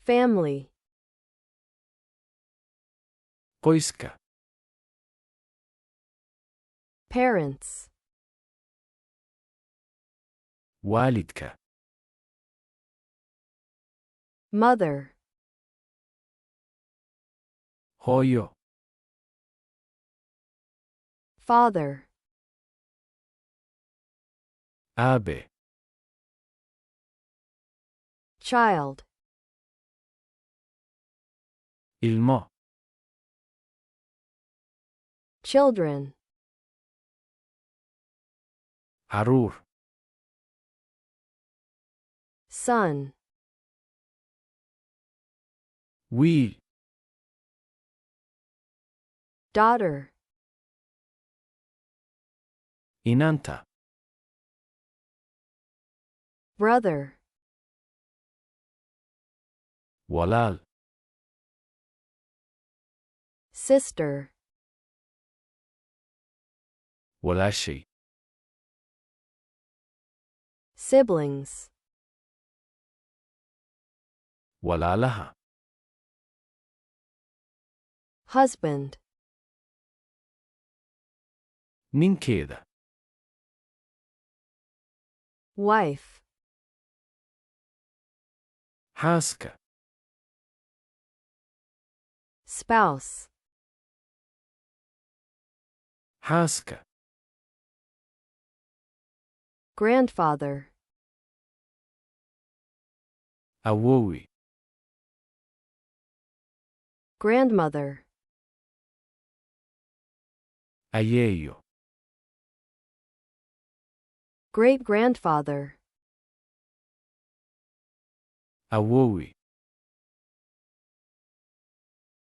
family, qoyska, parents, waalidka, mother, hooyo, father, aabe, child, ilmo, children, caruur, son, wiil, daughter, inanta, brother, walaal, sister, walaashay, siblings, walaalaha, husband, ninkeeda, wife, xaaska, spouse, xaaska, grandfather, awoowe, grandmother, ayeeyo, great-grandfather, awoowe,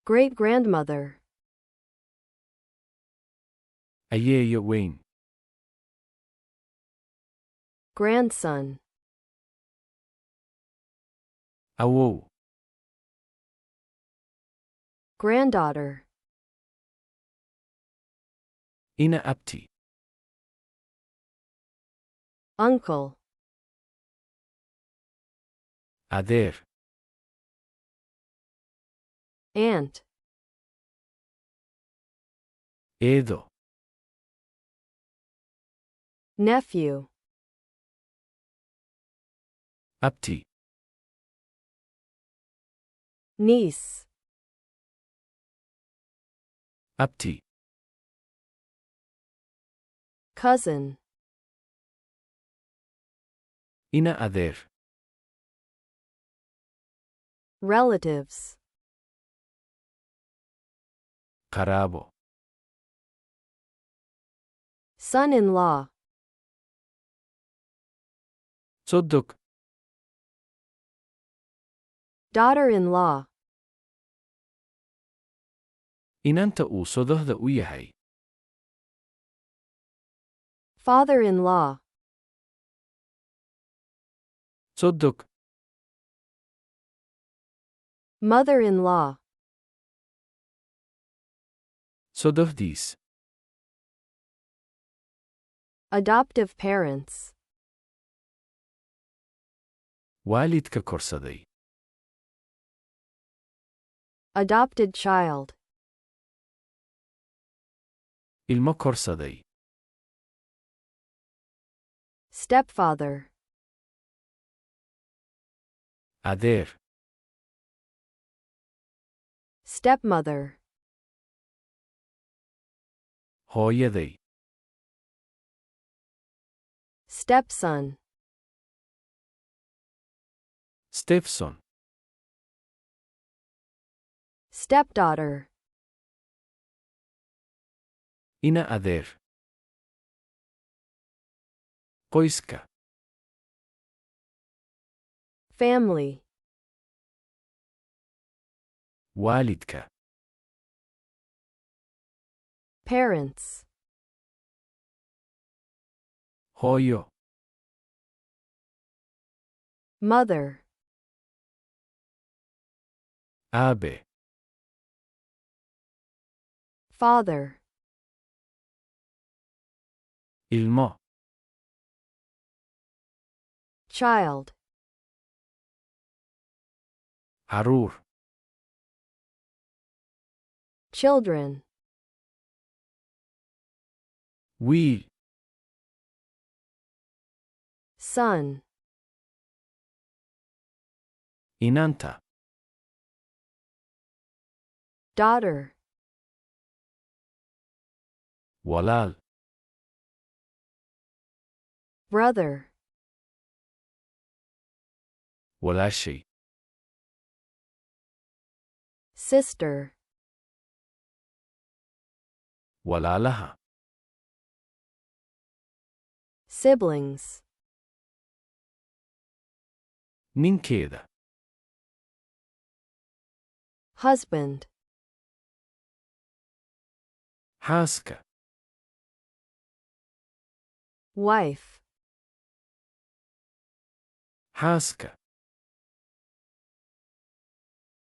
great-grandmother, ayeeyo weyn, grandson, awow, granddaughter, ina abti, uncle, adeer, aunt, eedo, nephew, abti, niece, abti, cousin, ina adeer, relatives, qaraabo, son-in-law, sodog, daughter-in-law, inanta uu sodohda u yahay, father-in-law, sodog, mother-in-law, sodohdiis, adoptive parents, waalidka korsaday, adopted child, ilmo korsaday, stepfather, adeer, stepmother, hooyaday, stepson, stepson, stepdaughter, ina adeer, qoyska, family, waalidka, parents, hooyo, mother, aabe, father, ilmo, child, caruur, children, wiil, son, inanta, daughter, walaal, brother, walaashay, sister, walaalaha, siblings, ninkeeda, husband, xaaska, wife, xaaska,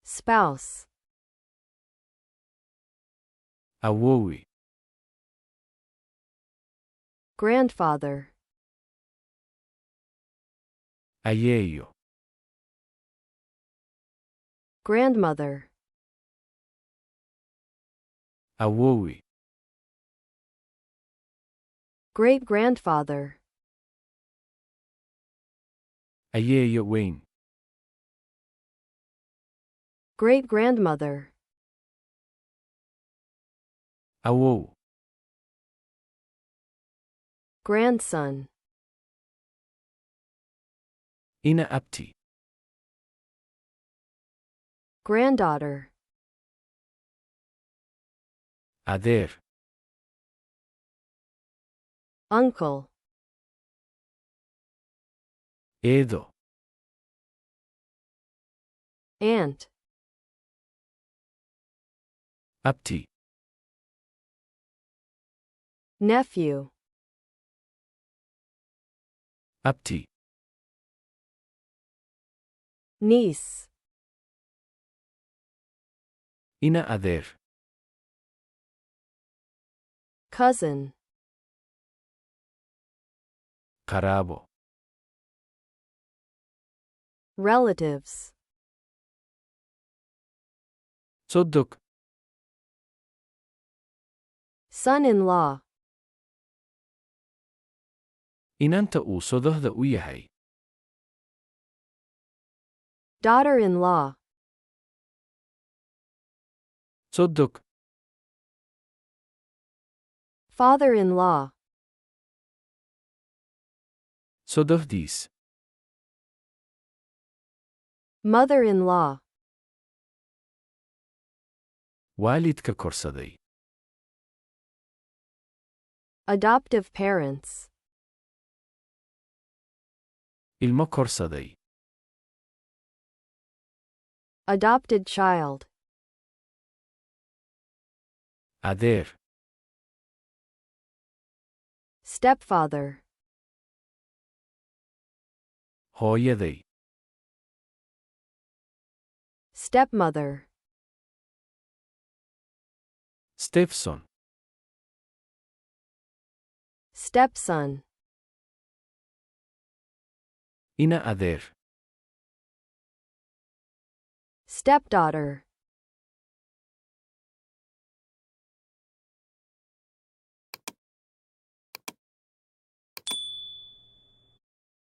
spouse, awoowe, grandfather, ayeeyo, grandmother, awoowe, great-grandfather, ayeeyo weyn, great-grandmother, awow, grandson, ina abti, granddaughter, adeer, uncle, eedo, aunt, abti, nephew, abti, niece, ina adeer, cousin, qaraabo, relatives, sodog, son-in-law, inanta uu sodohda u yahay, daughter-in-law, sodog, father-in-law, sodohdiis, mother-in-law, waalidka korsaday, adoptive parents, ilmo korsaday, adopted child, adeer, stepfather, hooyaday, stepmother, stepson, stepson, ina adeer, stepdaughter,